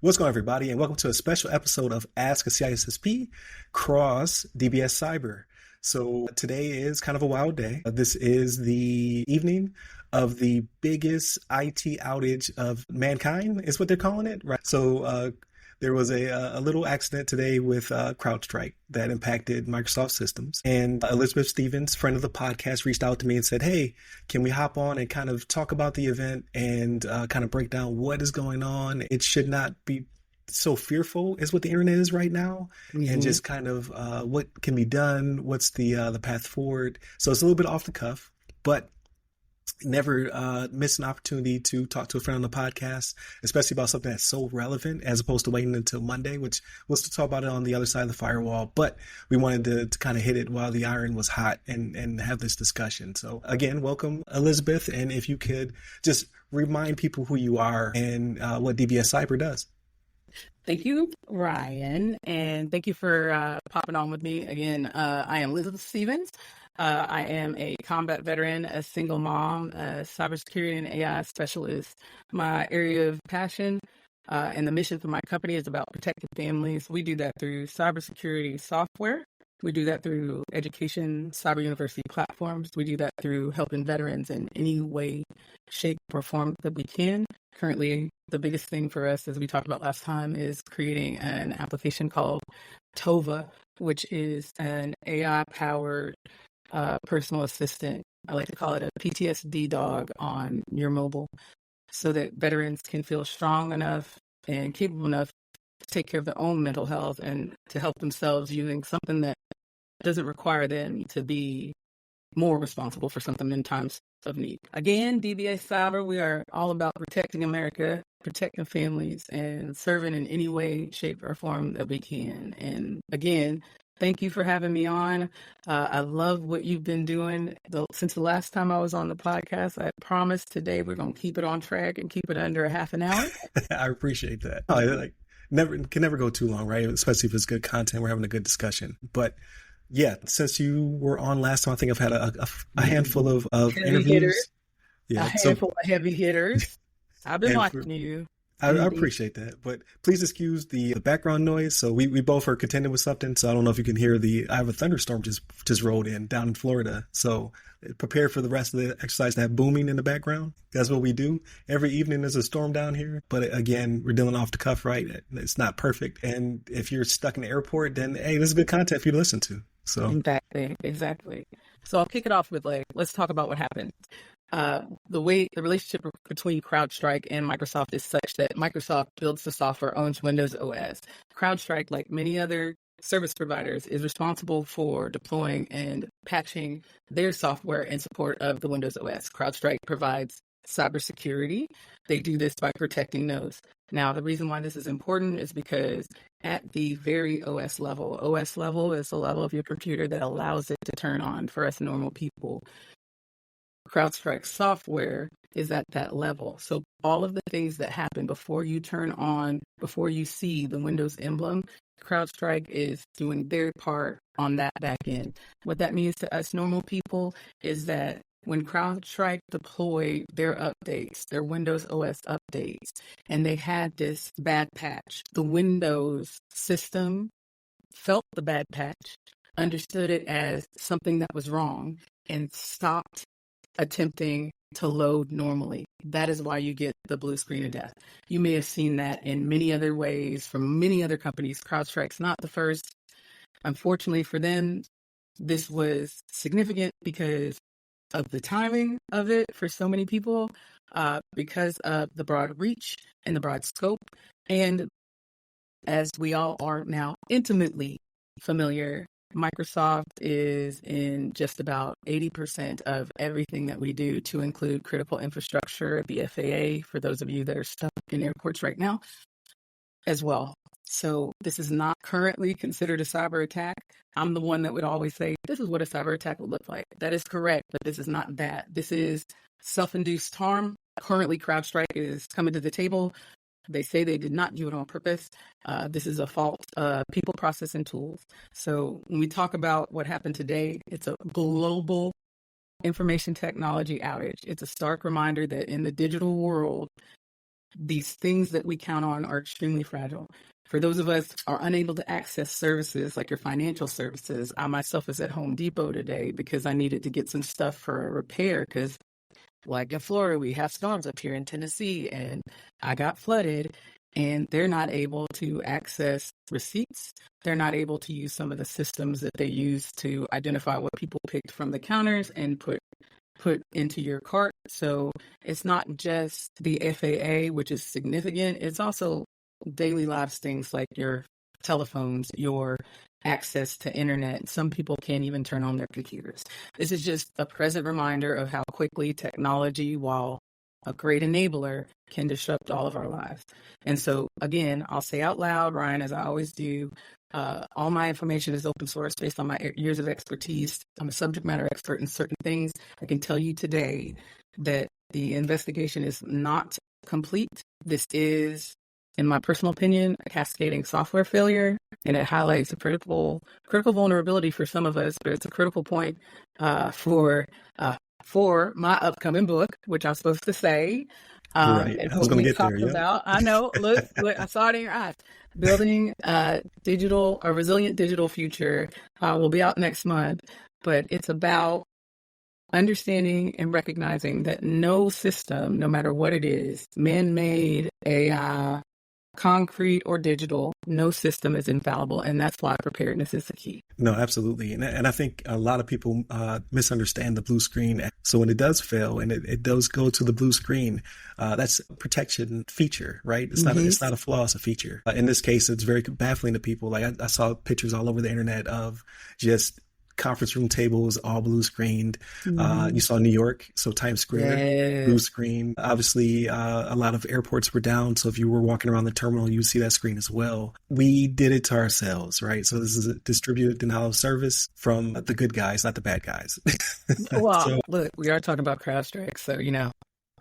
What's going on, everybody, and welcome to a special episode of Ask a CISSP Cross DBS Cyber. So today is kind of a wild day. This is the evening of the biggest IT outage of mankind, is what they're calling it, right? So there was a little accident today with Crowdstrike that impacted Microsoft systems. And Elizabeth Stevens, friend of the podcast, reached out to me and said, hey, can we hop on and kind of talk about the event and kind of break down what is going on? It should not be so fearful is what the internet is right now, and just kind of what can be done, what's the path forward. So it's a little bit off the cuff, but never miss an opportunity to talk to a friend on the podcast, especially about something that's so relevant, as opposed to waiting until Monday, which we'll still talk about it on the other side of the firewall. But we wanted to kind of hit it while the iron was hot and have this discussion. So again, welcome, Elizabeth. And if you could just remind people who you are and what DBS Cyber does. Thank you, Ryan, and thank you for popping on with me again. I am Elizabeth Stevens. I am a combat veteran, a single mom, a cybersecurity and AI specialist. My area of passion and the mission for my company is about protecting families. We do that through cybersecurity software. We do that through education, cyber university platforms. We do that through helping veterans in any way, shape, or form that we can. Currently, the biggest thing for us, as we talked about last time, is creating an application called TOVA, which is an AI-powered personal assistant. I like to call it a PTSD dog on your mobile, so that veterans can feel strong enough and capable enough to take care of their own mental health and to help themselves using something that doesn't require them to be more responsible for something in times of need. Again, DBS Cyber, we are all about protecting America, protecting families, and serving in any way, shape, or form that we can. And again, thank you for having me on. I love what you've been doing since the last time I was on the podcast. I promise today we're going to keep it on track and keep it under a half an hour. I appreciate that. Can never go too long, right? Especially if it's good content. We're having a good discussion. But yeah, since you were on last time, I think I've had a handful of interviews. Hitters. Yeah, a handful of heavy hitters. I've been watching you. I appreciate that, but please excuse the background noise. So we both are contending with something. So I don't know if you can hear I have a thunderstorm just rolled in down in Florida. So prepare for the rest of the exercise to have booming in the background. That's what we do. Every evening there's a storm down here. But again, we're dealing off the cuff, right? It's not perfect. And if you're stuck in the airport, then, hey, this is good content for you to listen to. So Exactly. So I'll kick it off with let's talk about what happened. The relationship between CrowdStrike and Microsoft is such that Microsoft builds the software, owns Windows OS. CrowdStrike, like many other service providers, is responsible for deploying and patching their software in support of the Windows OS. CrowdStrike provides cybersecurity. They do this by protecting those. Now, the reason why this is important is because at the very OS level is the level of your computer that allows it to turn on for us normal people. CrowdStrike software is at that level. So all of the things that happen before you turn on, before you see the Windows emblem, CrowdStrike is doing their part on that back end. What that means to us normal people is that when CrowdStrike deployed their updates, their Windows OS updates, and they had this bad patch, the Windows system felt the bad patch, understood it as something that was wrong, and stopped attempting to load normally. That is why you get the blue screen of death. You may have seen that in many other ways from many other companies. CrowdStrike's not the first. Unfortunately for them, this was significant because of the timing of it for so many people, because of the broad reach and the broad scope. And as we all are now intimately familiar, Microsoft is in just about 80% of everything that we do, to include critical infrastructure, the FAA, for those of you that are stuck in airports right now, as well. So this is not currently considered a cyber attack. I'm the one that would always say, this is what a cyber attack would look like. That is correct, but this is not that. This is self-induced harm. Currently, CrowdStrike is coming to the table. They say they did not do it on purpose. This is a fault of people, process, and tools. So when we talk about what happened today, it's a global information technology outage. It's a stark reminder that in the digital world, These things that we count on are extremely fragile. For those of us who are unable to access services like your financial services, I myself was at Home Depot today because I needed to get some stuff for a repair because, like in Florida, we have storms up here in Tennessee, and I got flooded, and they're not able to access receipts. They're not able to use some of the systems that they use to identify what people picked from the counters and put into your cart. So it's not just the FAA, which is significant. It's also daily lives things like your telephones, your access to internet. Some people can't even turn on their computers. This is just a present reminder of how quickly technology, while a great enabler, can disrupt all of our lives. And so, again, I'll say out loud, Ryan, as I always do, all my information is open source based on my years of expertise. I'm a subject matter expert in certain things. I can tell you today that the investigation is not complete. This is, in my personal opinion, a cascading software failure, and it highlights a critical vulnerability for some of us, but it's a critical point for my upcoming book, which I'm supposed to say. Right. And I was what going we to get there. talked Yeah. about. I know. Look, I saw it in your eyes. Building a resilient digital future will be out next month, but it's about understanding and recognizing that no system, no matter what it is, man-made, AI, concrete or digital, no system is infallible, and that's why preparedness is the key. No, absolutely. And I think a lot of people misunderstand the blue screen. So when it does fail and it does go to the blue screen, that's a protection feature, right? It's not a flaw, it's a feature. In this case, it's very baffling to people. Like I saw pictures all over the internet of just conference room tables, all blue screened. You saw New York, so Times Square, blue screen. Obviously, a lot of airports were down, so if you were walking around the terminal, you would see that screen as well. We did it to ourselves, right? So this is a distributed denial of service from the good guys, not the bad guys. Well, look, we are talking about Crowdstrike, so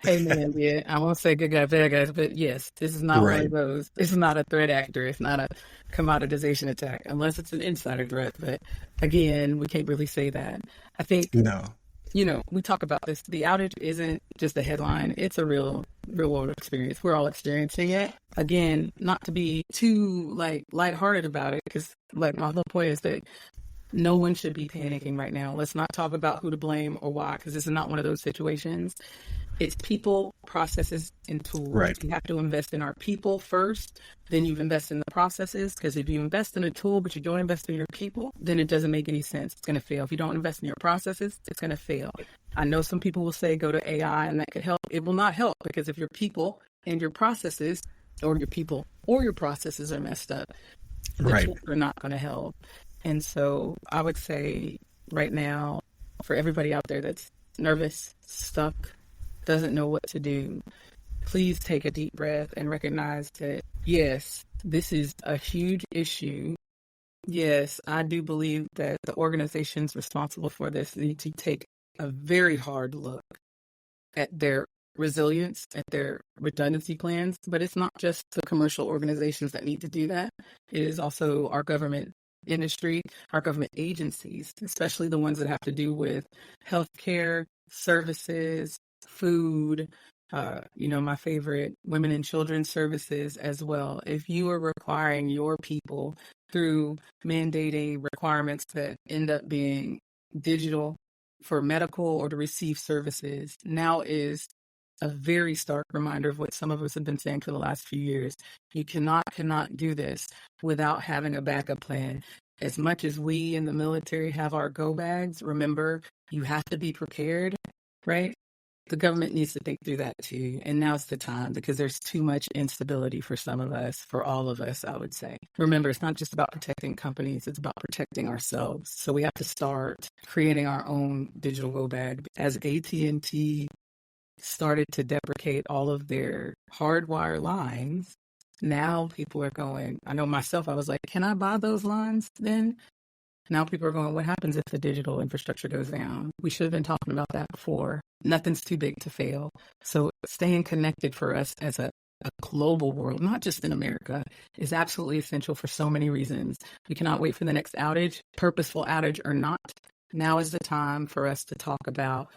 hey man, yeah, I won't say good guys, bad guys, but yes, this is not one of those. This is not a threat actor. It's not a commoditization attack, unless it's an insider threat. But again, we can't really say that. I think we talk about this. The outage isn't just a headline; it's a real world experience. We're all experiencing it. Again, not to be too lighthearted about it, because my whole point is that no one should be panicking right now. Let's not talk about who to blame or why, because this is not one of those situations. It's people, processes, and tools. Right. We have to invest in our people first, then you invest in the processes, because if you invest in a tool but you don't invest in your people, then it doesn't make any sense. It's going to fail. If you don't invest in your processes, it's going to fail. I know some people will say go to AI and that could help. It will not help, because if your people and your processes, or your people or your processes are messed up, the tools are not going to help. And so I would say right now, for everybody out there that's nervous, stuck, doesn't know what to do, please take a deep breath and recognize that, yes, this is a huge issue. Yes, I do believe that the organizations responsible for this need to take a very hard look at their resilience, at their redundancy plans. But it's not just the commercial organizations that need to do that. It is also our government industry, our government agencies, especially the ones that have to do with healthcare, services, food, my favorite, women and children's services as well. If you are requiring your people through mandating requirements that end up being digital for medical or to receive services, now is a very stark reminder of what some of us have been saying for the last few years. You cannot do this without having a backup plan. As much as we in the military have our go bags, remember, you have to be prepared, right? The government needs to think through that too. And now's the time, because there's too much instability for some of us, for all of us, I would say. Remember, it's not just about protecting companies, it's about protecting ourselves. So we have to start creating our own digital go bag. As AT&T started to deprecate all of their hardwire lines, now people are going, I know myself, I was like, can I buy those lines then? Now people are going, what happens if the digital infrastructure goes down? We should have been talking about that before. Nothing's too big to fail. So staying connected for us as a global world, not just in America, is absolutely essential for so many reasons. We cannot wait for the next outage, purposeful outage or not. Now is the time for us to talk about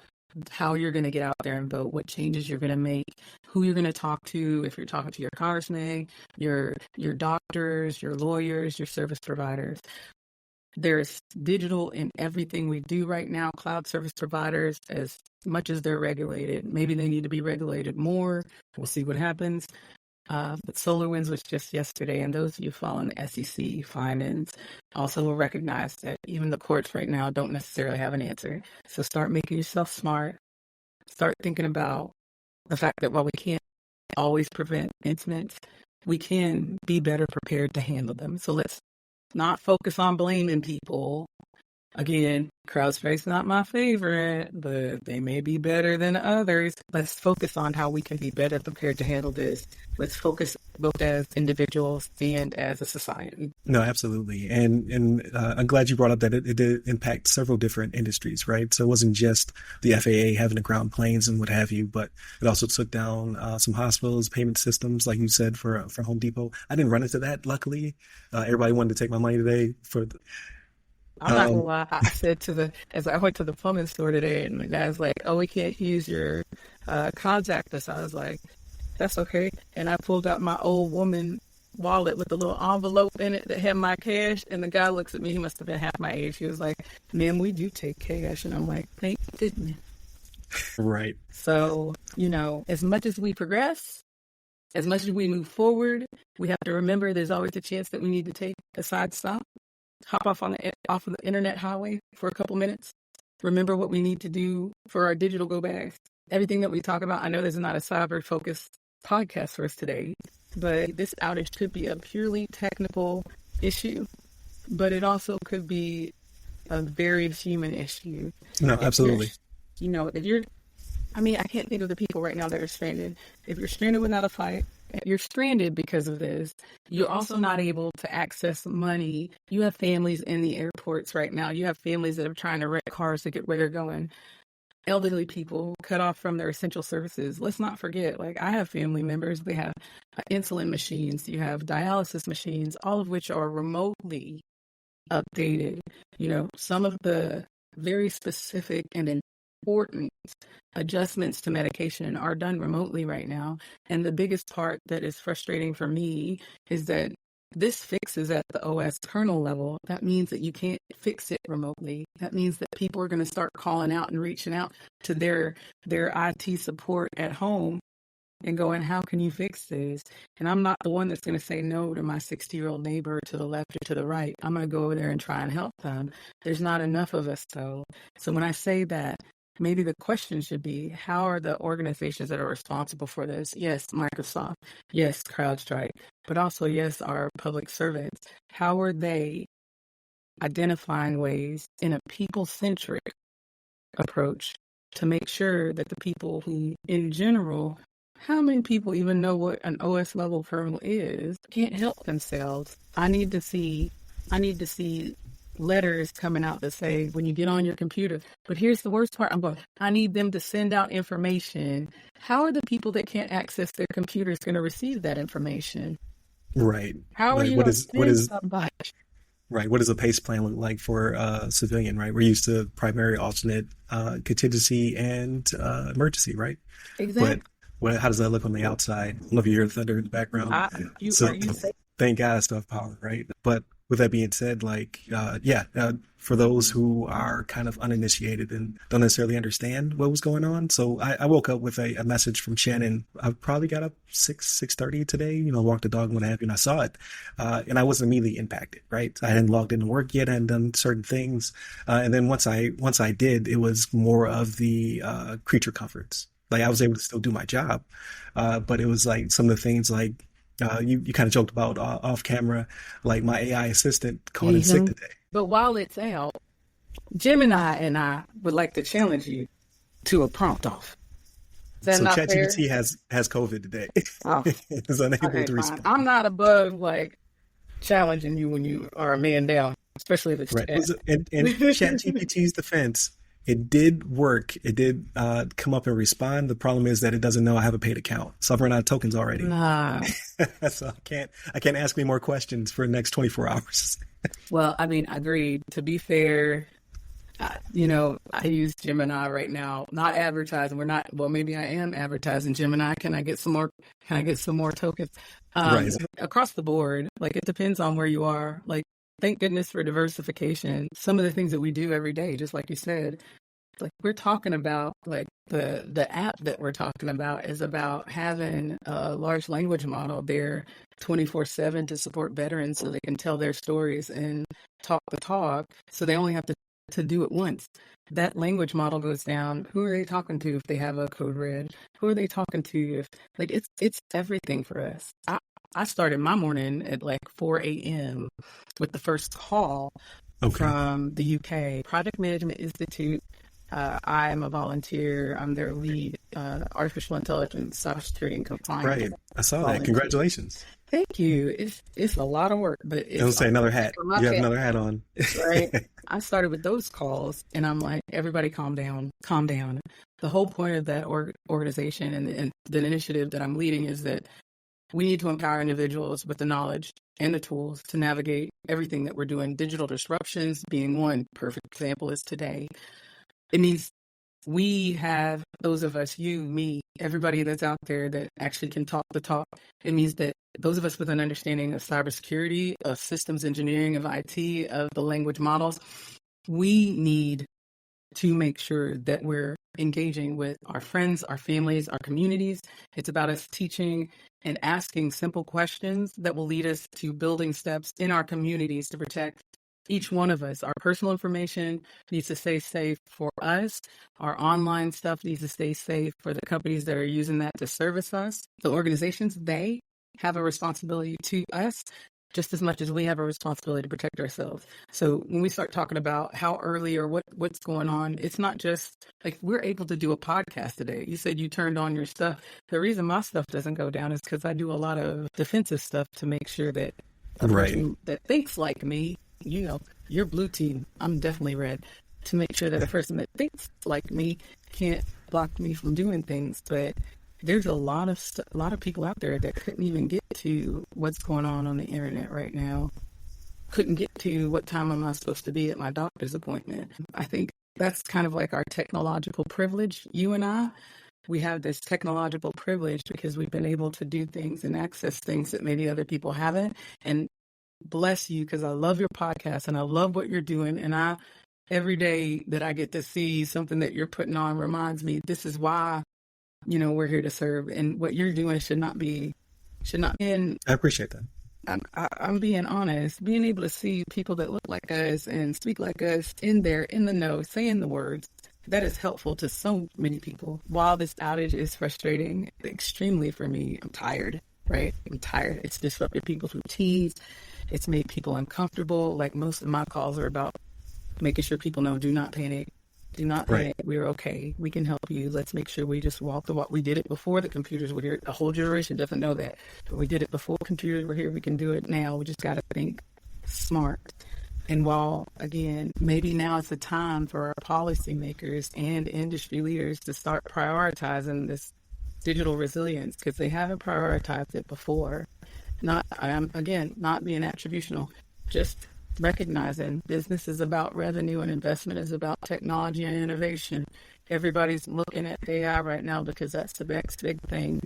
how you're going to get out there and vote, what changes you're going to make, who you're going to talk to, if you're talking to your congressman, your doctors, your lawyers, your service providers. There's digital in everything we do right now. Cloud service providers, as much as they're regulated, maybe they need to be regulated more. We'll see what happens. But SolarWinds was just yesterday, and those of you following the SEC findings also will recognize that even the courts right now don't necessarily have an answer. So start making yourself smart. Start thinking about the fact that while we can't always prevent incidents, we can be better prepared to handle them. So let's not focus on blaming people. Again, Crowdstrike's not my favorite, but they may be better than others. Let's focus on how we can be better prepared to handle this. Let's focus both as individuals and as a society. No, absolutely. And I'm glad you brought up that it did impact several different industries, right? So it wasn't just the FAA having to ground planes and what have you, but it also took down some hospitals, payment systems, like you said, for Home Depot. I didn't run into that, luckily. Everybody wanted to take my money today for I'm not gonna lie. I said as I went to the plumbing store today, and the guy's like, "Oh, we can't use your contact us." I was like, "That's okay." And I pulled out my old woman wallet with a little envelope in it that had my cash. And the guy looks at me. He must have been half my age. He was like, "Ma'am, we do take cash." And I'm like, "Thank goodness." Right. So, as much as we progress, as much as we move forward, we have to remember there's always a chance that we need to take a side stop. Hop off of the internet highway for a couple minutes. Remember what we need to do for our digital go bags. Everything that we talk about, I know this is not a cyber-focused podcast for us today, but this outage could be a purely technical issue, but it also could be a very human issue. No, absolutely. I can't think of the people right now that are stranded. If you're stranded without a fight, you're stranded because of this. You're also not able to access money. You have families in the airports right now. You have families that are trying to rent cars to get where they're going. Elderly people cut off from their essential services. Let's not forget, I have family members. They have insulin machines. You have dialysis machines, all of which are remotely updated. Some of the very specific and important adjustments to medication are done remotely right now. And the biggest part that is frustrating for me is that this fixes at the OS kernel level. That means that you can't fix it remotely. That means that people are going to start calling out and reaching out to their IT support at home and going, "How can you fix this?" And I'm not the one that's going to say no to my 60-year-old neighbor to the left or to the right. I'm going to go over there and try and help them. There's not enough of us, though. So when I say that, maybe the question should be, how are the organizations that are responsible for this? Yes, Microsoft. Yes, CrowdStrike. But also, yes, our public servants. How are they identifying ways in a people-centric approach to make sure that the people who, in general, how many people even know what an OS level kernel is, can't help themselves? I need to see letters coming out that say, when you get on your computer. But here's the worst part. I need them to send out information. How are the people that can't access their computers going to receive that information? Right. How are you going to send somebody? Right. What does a PACE plan look like for a civilian, right? We're used to primary, alternate, contingency, and emergency, right? Exactly. But how does that look on the outside? I love you hear the thunder in the background. Thank God stuff power, right? But with that being said, for those who are kind of uninitiated and don't necessarily understand what was going on. So I woke up with a message from Shannon. I probably got up 6:30 today, walked the dog and what have you, and I saw it. And I wasn't immediately impacted, right? I hadn't logged into work yet. I hadn't done certain things. And then once I did, it was more of the creature comforts. I was able to still do my job. But it was some of the things you kind of joked about off camera, my AI assistant called in sick today. But while it's out, Gemini and I would like to challenge you to a prompt off. So ChatGPT has COVID today. Oh. It's unable to respond. I'm not above challenging you when you are a man down, especially if it's right. And ChatGPT's defense, it did work. It did come up and respond. The problem is that it doesn't know I have a paid account. So I've run out of tokens already. Nah. So I can't ask any more questions for the next 24 hours. Well, agreed. To be fair, I use Gemini right now, not advertising. We're not, well, maybe I am advertising Gemini. Can I get some more? Can I get some more tokens? Right. Across the board, like it depends on where you are. Like, thank goodness for diversification. Some of the things that we do every day, just like you said, like we're talking about, like the app that we're talking about is about having a large language model there 24/7 to support veterans so they can tell their stories and talk the talk. So they only have to do it once. That language model goes down. Who are they talking to if they have a code red? Who are they talking to if, like, it's everything for us. I started my morning at like 4 a.m. with the first call Okay. from the UK Project Management Institute. I'm a volunteer. I'm their lead artificial intelligence, cybersecurity, and compliance Right. I saw that. volunteer. Congratulations. Thank you. It's a lot of work, but Don't say another hat. for my You have family, another hat on. right? I started with those calls, and I'm like, everybody, calm down, calm down. The whole point of that organization and the initiative that I'm leading is that we need to empower individuals with the knowledge and the tools to navigate everything that we're doing. Digital disruptions being one perfect example is today. It means we have, those of us, you, me, everybody that's out there that actually can talk the talk. It means that those of us with an understanding of cybersecurity, of systems engineering, of IT, of the language models, we need to make sure that we're engaging with our friends, our families, our communities. It's about us teaching and asking simple questions that will lead us to building steps in our communities to protect each one of us. Our personal information needs to stay safe for us. Our online stuff needs to stay safe for the companies that are using that to service us. The organizations, they have a responsibility to us just as much as we have a responsibility to protect ourselves. So when we start talking about how early or what's going on, it's not just like we're able to do a podcast today. You said you turned on your stuff. The reason my stuff doesn't go down is because I do a lot of defensive stuff to make sure that a Right. person that thinks like me, you're blue team, I'm definitely red, to make sure that a person that thinks like me can't block me from doing things. But there's a lot of people out there that couldn't even get to what's going on the internet right now. Couldn't get to what time am I supposed to be at my doctor's appointment. I think that's kind of like our technological privilege. You and I, we have this technological privilege because we've been able to do things and access things that maybe other people haven't. And bless you, because I love your podcast and I love what you're doing. And every day that I get to see something that you're putting on reminds me this is why, we're here to serve. And what you're doing should not be. And I appreciate that. I'm being honest, being able to see people that look like us and speak like us in there, in the know, saying the words, that is helpful to so many people. While this outage is frustrating extremely for me, I'm tired, right? I'm tired. It's disrupted people's routines. It's made people uncomfortable. Like most of my calls are about making sure people know, do not panic. Do not panic. Right. We're okay. We can help you. Let's make sure we just walk the walk. We did it before the computers were here. The whole generation doesn't know that. But we did it before computers were here. We can do it now. We just got to think smart. And while, again, maybe now is the time for our policymakers and industry leaders to start prioritizing this digital resilience, because they haven't prioritized it before. Not being attributional, just recognizing business is about revenue and investment is about technology and innovation. Everybody's looking at AI right now because that's the next big thing.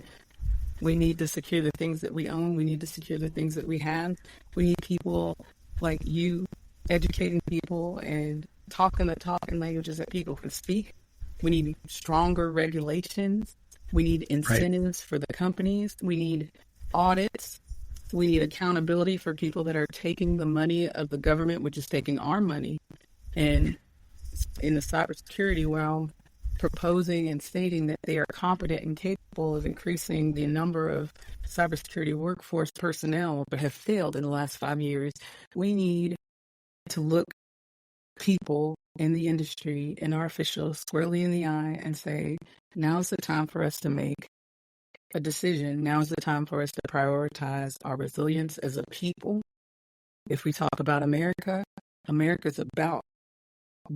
We need to secure the things that we own. We need to secure the things that we have. We need people like you educating people and talking the talk in languages that people can speak. We need stronger regulations. We need incentives for the companies. We need audits. We need accountability for people that are taking the money of the government, which is taking our money, and in the cybersecurity realm, proposing and stating that they are competent and capable of increasing the number of cybersecurity workforce personnel, but have failed in the last 5 years. We need to look people in the industry and our officials squarely in the eye and say, now's the time for us to make a decision. Now is the time for us to prioritize our resilience as a people. If we talk about America, America's about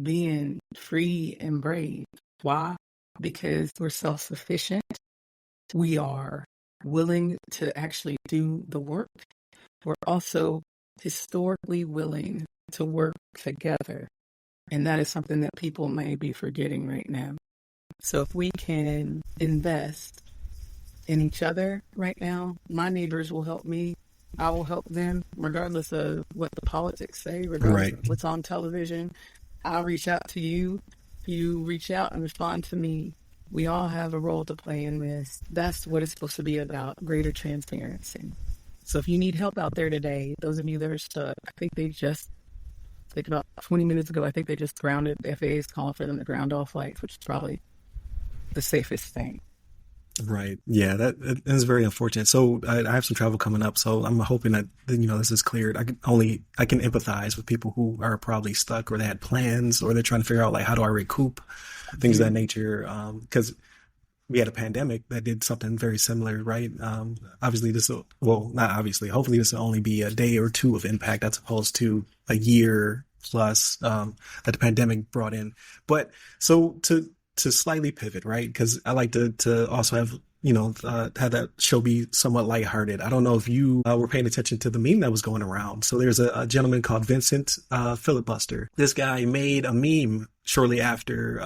being free and brave. Why? Because we're self-sufficient. We are willing to actually do the work. We're also historically willing to work together. And that is something that people may be forgetting right now. So if we can invest in each other right now, my neighbors will help me. I will help them, regardless of what the politics say, regardless Right. of what's on television. I'll reach out to you. You reach out and respond to me. We all have a role to play in this. That's what it's supposed to be about, greater transparency. So if you need help out there today, those of you that are stuck, I think about 20 minutes ago, I think they just grounded, the FAA is calling for them to ground all flights, which is probably the safest thing. Right. Yeah, that is very unfortunate. So I have some travel coming up, so I'm hoping that this is cleared. I can empathize with people who are probably stuck or they had plans or they're trying to figure out like how do I recoup things of that nature. Because we had a pandemic that did something very similar, right? Obviously not obviously, hopefully this will only be a day or two of impact as opposed to a year plus that the pandemic brought in. But so to slightly pivot, right? Because I like to also have have that show be somewhat lighthearted. I don't know if you were paying attention to the meme that was going around. So there's a gentleman called Vincent Filibuster. This guy made a meme shortly after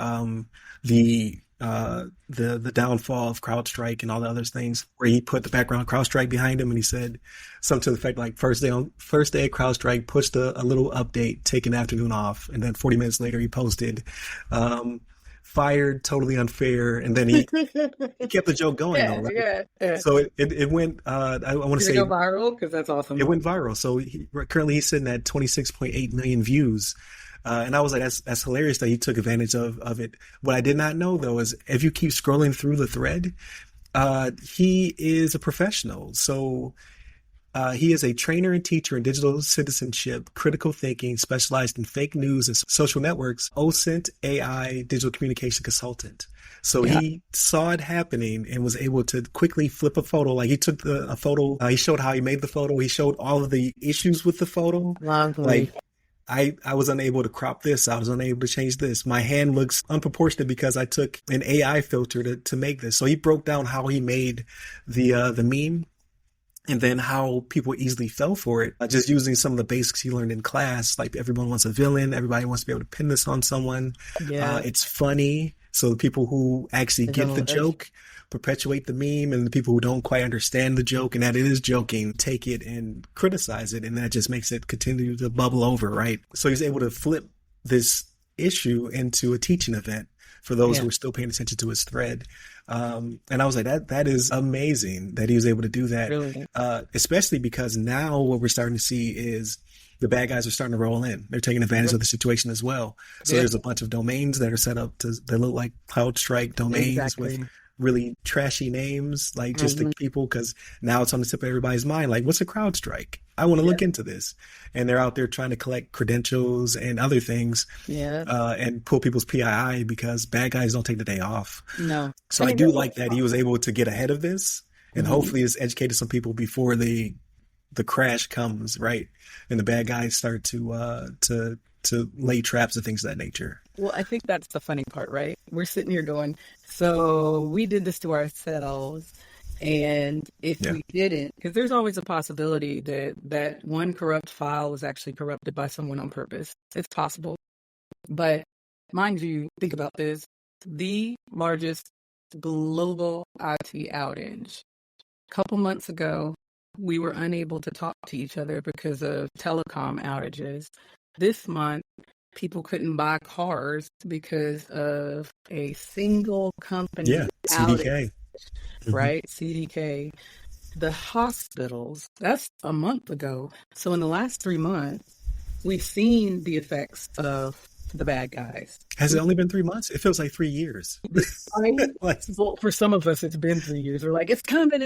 the downfall of Crowdstrike and all the other things, where he put the background Crowdstrike behind him, and he said something to the effect like first day Crowdstrike pushed a little update, take an afternoon off, and then 40 minutes later he posted fired, totally unfair, and then he kept the joke going though, right? Yeah. So it went. I want to say go viral because that's awesome. It went viral. So currently he's sitting at 26.8 million views. And I was like, that's hilarious that he took advantage of it. What I did not know though is if you keep scrolling through the thread, he is a professional. So he is a trainer and teacher in digital citizenship, critical thinking, specialized in fake news and social networks, OSINT AI digital communication consultant. So he saw it happening and was able to quickly flip a photo. Like he took a photo, he showed how he made the photo. He showed all of the issues with the photo. Lovely. Like I was unable to crop this. I was unable to change this. My hand looks unproportionate because I took an AI filter to make this. So he broke down how he made the meme. And then how people easily fell for it, just using some of the basics he learned in class. Like everyone wants a villain. Everybody wants to be able to pin this on someone. Yeah. It's funny. So the people who actually get the joke perpetuate the meme, and the people who don't quite understand the joke and that it is joking take it and criticize it. And that just makes it continue to bubble over, right? So he's able to flip this issue into a teaching event for those who are still paying attention to his thread. And I was like, that is amazing that he was able to do that. Really? Especially because now what we're starting to see is the bad guys are starting to roll in. They're taking advantage of the situation as well. So there's a bunch of domains that are set up that look like CloudStrike domains with really trashy names, like just the people, because now it's on the tip of everybody's mind. Like, what's a CrowdStrike? I want to look into this. And they're out there trying to collect credentials and other things and pull people's PII because bad guys don't take the day off. No. So I do like that he was able to get ahead of this and hopefully has educated some people before the crash comes, right? And the bad guys start to lay traps and things of that nature. Well, I think that's the funny part, right? We're sitting here going, so we did this to ourselves. And if we didn't, because there's always a possibility that one corrupt file was actually corrupted by someone on purpose. It's possible. But mind you, think about this. The largest global IT outage. A couple months ago, we were unable to talk to each other because of telecom outages. This month, people couldn't buy cars because of a single company CDK. Right? CDK. The hospitals, that's a month ago. So in the last 3 months, we've seen the effects of the bad guys. Has it only been 3 months? It feels like 3 years. Well, for some of us, it's been 3 years. We're like, it's coming.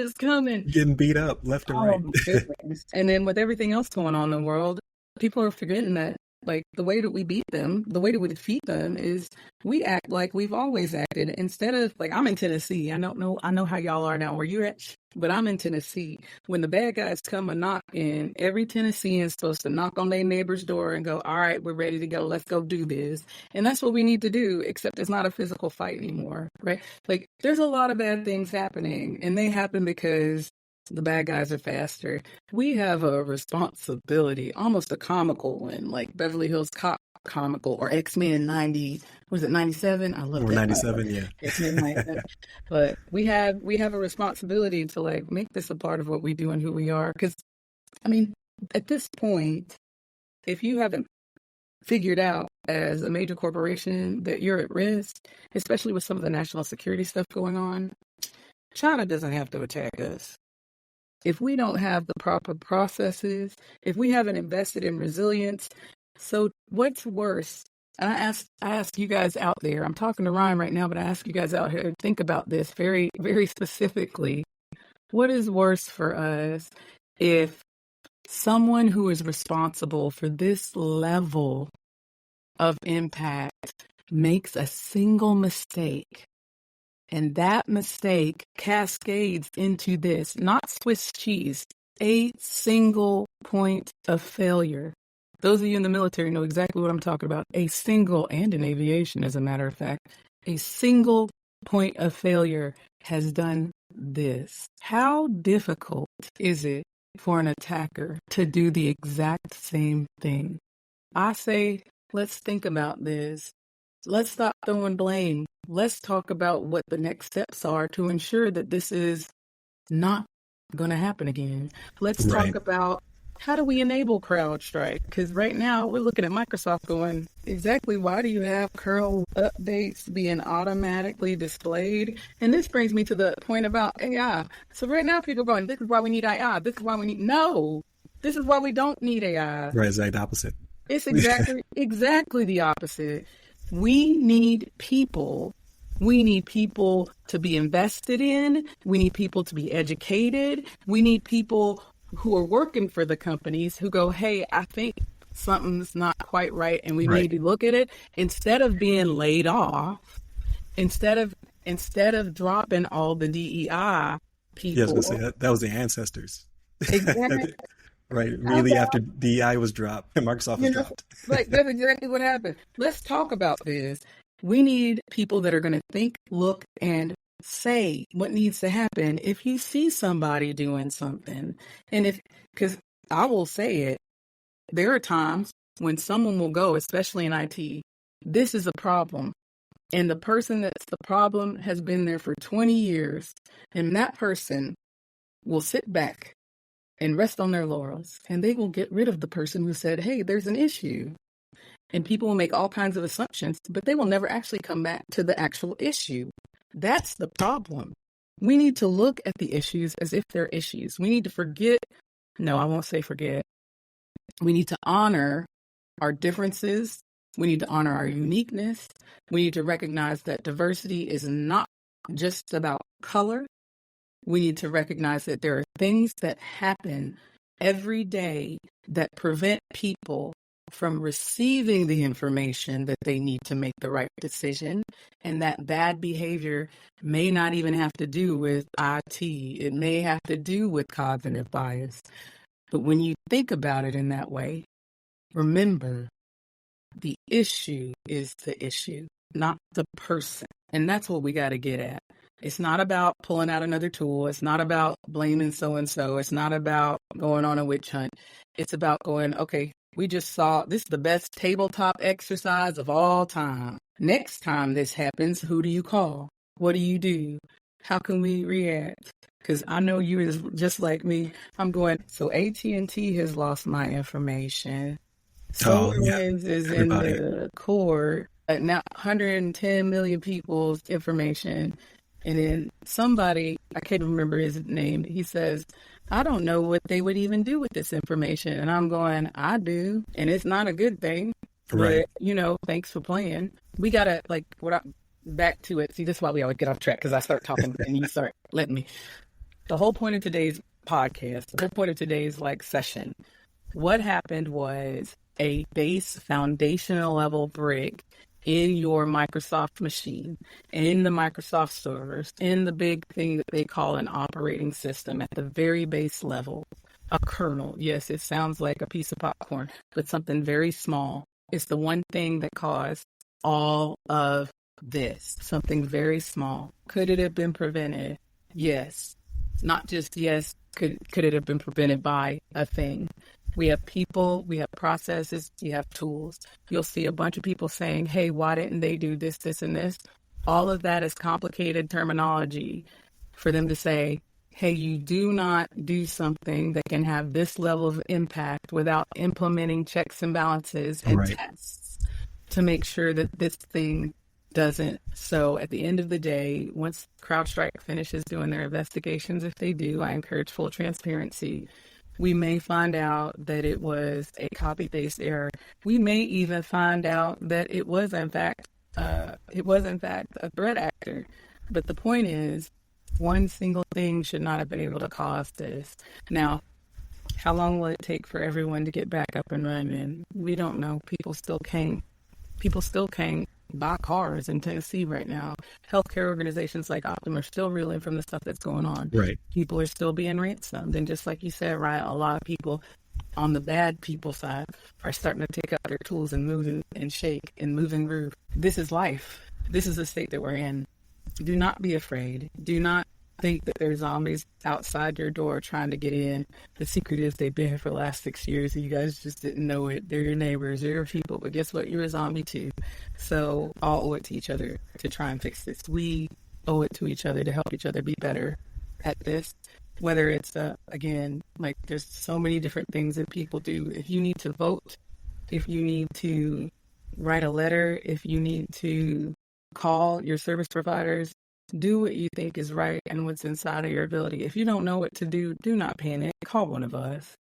Getting beat up left and right. And then with everything else going on in the world, people are forgetting that, like, the way that we beat them, the way that we defeat them is we act like we've always acted. Instead of, like, I'm in Tennessee. I know how y'all are now where you're at, but I'm in Tennessee. When the bad guys come and knock in, every Tennessean's supposed to knock on their neighbor's door and go, all right, we're ready to go. Let's go do this. And that's what we need to do, except it's not a physical fight anymore, right? Like, there's a lot of bad things happening, and they happen because the bad guys are faster. We have a responsibility, almost a comical one, like Beverly Hills Cop comical. Or X-Men 90, was it 97? I love Or that. 97, yeah. X-Men 97. But we have a responsibility to like make this a part of what we do and who we are. Because, I mean, at this point, if you haven't figured out as a major corporation that you're at risk, especially with some of the national security stuff going on, China doesn't have to attack us. If we don't have the proper processes, if we haven't invested in resilience, so what's worse? And I ask you guys out there, I'm talking to Ryan right now, but I ask you guys out here to think about this very, very specifically. What is worse for us if someone who is responsible for this level of impact makes a single mistake, and that mistake cascades into this, not Swiss cheese, a single point of failure? Those of you in the military know exactly what I'm talking about. A single, and in aviation, as a matter of fact, a single point of failure has done this. How difficult is it for an attacker to do the exact same thing? I say, let's think about this. Let's stop throwing blame. Let's talk about what the next steps are to ensure that this is not going to happen again. Let's talk about how do we enable CrowdStrike? Because right now we're looking at Microsoft going, exactly why do you have curl updates being automatically displayed? And this brings me to the point about AI. So right now people are going, this is why we need AI. This is why we need, no, this is why we don't need AI. Right, it's like the opposite. It's exactly the opposite. We need people. We need people to be invested in. We need people to be educated. We need people who are working for the companies who go, hey, I think something's not quite right and we need to look at it. Instead of being laid off, instead of dropping all the DEI people. Yeah, I was going to say that was the ancestors. Exactly. Right, really after DEI was dropped and Microsoft was dropped. Like, that's exactly what happened. Let's talk about this. We need people that are going to think, look, and say what needs to happen if you see somebody doing something. And because I will say it, there are times when someone will go, especially in IT, this is a problem. And the person that's the problem has been there for 20 years. And that person will sit back and rest on their laurels. And they will get rid of the person who said, hey, there's an issue. And people will make all kinds of assumptions, but they will never actually come back to the actual issue. That's the problem. We need to look at the issues as if they're issues. We need to forget. No, I won't say forget. We need to honor our differences. We need to honor our uniqueness. We need to recognize that diversity is not just about color. We need to recognize that there are things that happen every day that prevent people from receiving the information that they need to make the right decision. And that bad behavior may not even have to do with IT. It may have to do with cognitive bias. But when you think about it in that way, remember, the issue is the issue, not the person. And that's what we got to get at. It's not about pulling out another tool. It's not about blaming so-and-so. It's not about going on a witch hunt. It's about going, okay, we just saw this is the best tabletop exercise of all time. Next time this happens, who do you call? What do you do? How can we react? Because I know you is just like me. I'm going, so AT&T has lost my information. SolarWinds is in the core. Now 110 million people's information. And then somebody, I can't remember his name, he says, I don't know what they would even do with this information. And I'm going, I do. And it's not a good thing. Right. But, thanks for playing. We got to, back to it. See, this is why we always get off track, because I start talking and you start letting me. The whole point of today's podcast, the whole point of today's, session, what happened was a base foundational level brick in your Microsoft machine, in the Microsoft servers, in the big thing that they call an operating system at the very base level, a kernel. Yes, it sounds like a piece of popcorn, but something very small. It's the one thing that caused all of this, something very small. Could it have been prevented? Yes. Not just yes, could it have been prevented by a thing? We have people, we have processes, you have tools. You'll see a bunch of people saying, hey, why didn't they do this, this, and this? All of that is complicated terminology for them to say, hey, you do not do something that can have this level of impact without implementing checks and balances and Right. tests to make sure that this thing doesn't. So at the end of the day, once CrowdStrike finishes doing their investigations, if they do, I encourage full transparency. We may find out that it was a copy-paste error. We may even find out that it was in fact a threat actor. But the point is, one single thing should not have been able to cause this. Now, how long will it take for everyone to get back up and running? We don't know. People still can't buy cars in Tennessee right now. Healthcare organizations like Optum are still reeling from the stuff that's going on. Right. People are still being ransomed. And just like you said, right, a lot of people on the bad people side are starting to take up their tools and move and shake and move and groove. This is life. This is the state that we're in. Do not be afraid. Do not think that there's zombies outside your door trying to get in. The secret is they've been here for the last 6 years and you guys just didn't know it. They're your neighbors, they're your people, but guess what? You're a zombie too. So all owe it to each other to try and fix this. We owe it to each other to help each other be better at this. Whether it's, again, like there's so many different things that people do. If you need to vote, if you need to write a letter, if you need to call your service providers, do what you think is right and what's inside of your ability. If you don't know what to do, do not panic. Call one of us.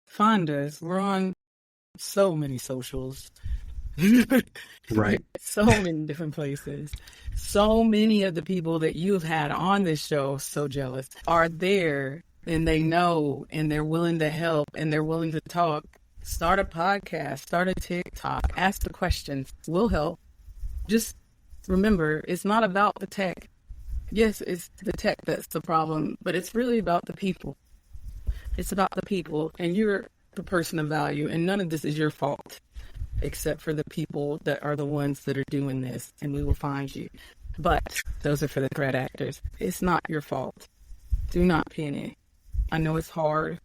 Find us. We're on so many socials. Right. So many different places. So many of the people that you've had on this show, so jealous, are there and they know and they're willing to help and they're willing to talk. Start a podcast, start a TikTok, ask the questions. We'll help. Just remember, it's not about the tech. Yes, it's the tech that's the problem, but it's really about the people. It's about the people, and you're the person of value, and none of this is your fault, except for the people that are the ones that are doing this, and we will find you. But those are for the threat actors. It's not your fault. Do not panic. I know it's hard,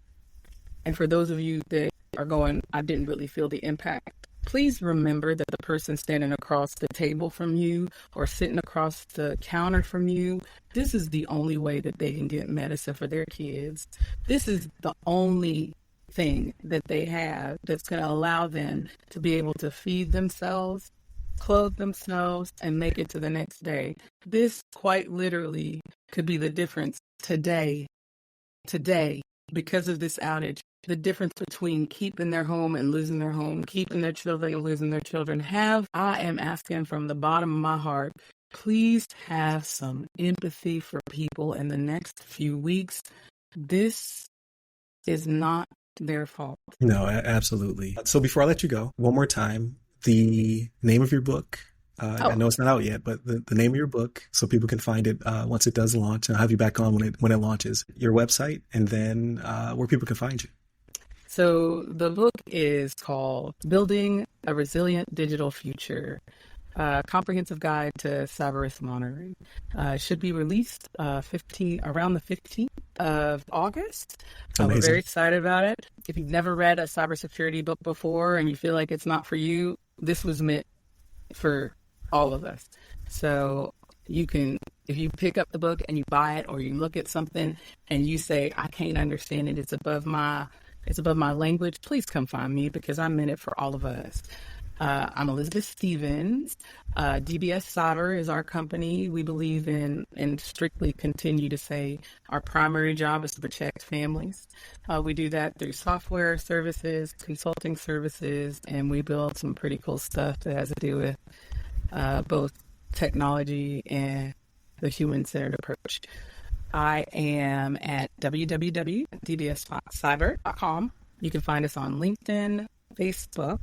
and for those of you that are going, I didn't really feel the impact, please remember that the person standing across the table from you or sitting across the counter from you, this is the only way that they can get medicine for their kids. This is the only thing that they have that's going to allow them to be able to feed themselves, clothe themselves, and make it to the next day. This quite literally could be the difference today, because of this outage. The difference between keeping their home and losing their home, keeping their children and losing their children. I am asking from the bottom of my heart, please have some empathy for people in the next few weeks. This is not their fault. No, absolutely. So before I let you go, one more time, the name of your book. I know it's not out yet, but the name of your book, so people can find it once it does launch. I'll have you back on when it launches. Your website, and then where people can find you. So the book is called Building a Resilient Digital Future, Comprehensive Guide to Cyber Risk Monitoring. It should be released around the 15th of August. We're very excited about it. If you've never read a cybersecurity book before and you feel like it's not for you, this was meant for all of us. So you can, if you pick up the book and you buy it, or you look at something and you say, I can't understand it, it's above my language, please come find me, because I'm in it for all of us. I'm Elizabeth Stevens. DBS Cyber is our company. We believe in, and strictly continue to say, our primary job is to protect families. We do that through software services, consulting services, and we build some pretty cool stuff that has to do with both technology and the human-centered approach. I am at www.dbscyber.com. You can find us on LinkedIn, Facebook,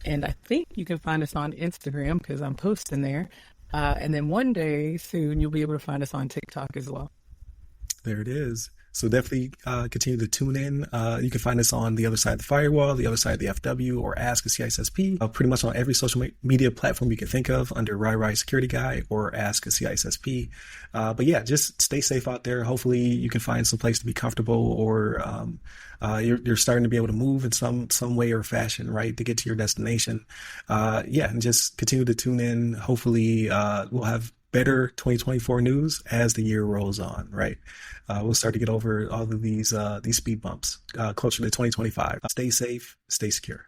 and I think you can find us on Instagram because I'm posting there. And then one day soon, you'll be able to find us on TikTok as well. There it is. So definitely continue to tune in. You can find us on the other side of the firewall, the other side of the FW, or Ask a CISSP, pretty much on every social media platform you can think of under Rai Security Guy or Ask a CISSP. But yeah, just stay safe out there. Hopefully you can find some place to be comfortable, or you're starting to be able to move in some way or fashion, right, to get to your destination. Yeah, and just continue to tune in. Hopefully we'll have better 2024 news as the year rolls on, right? We'll start to get over all of these speed bumps closer to 2025. Stay safe, stay secure.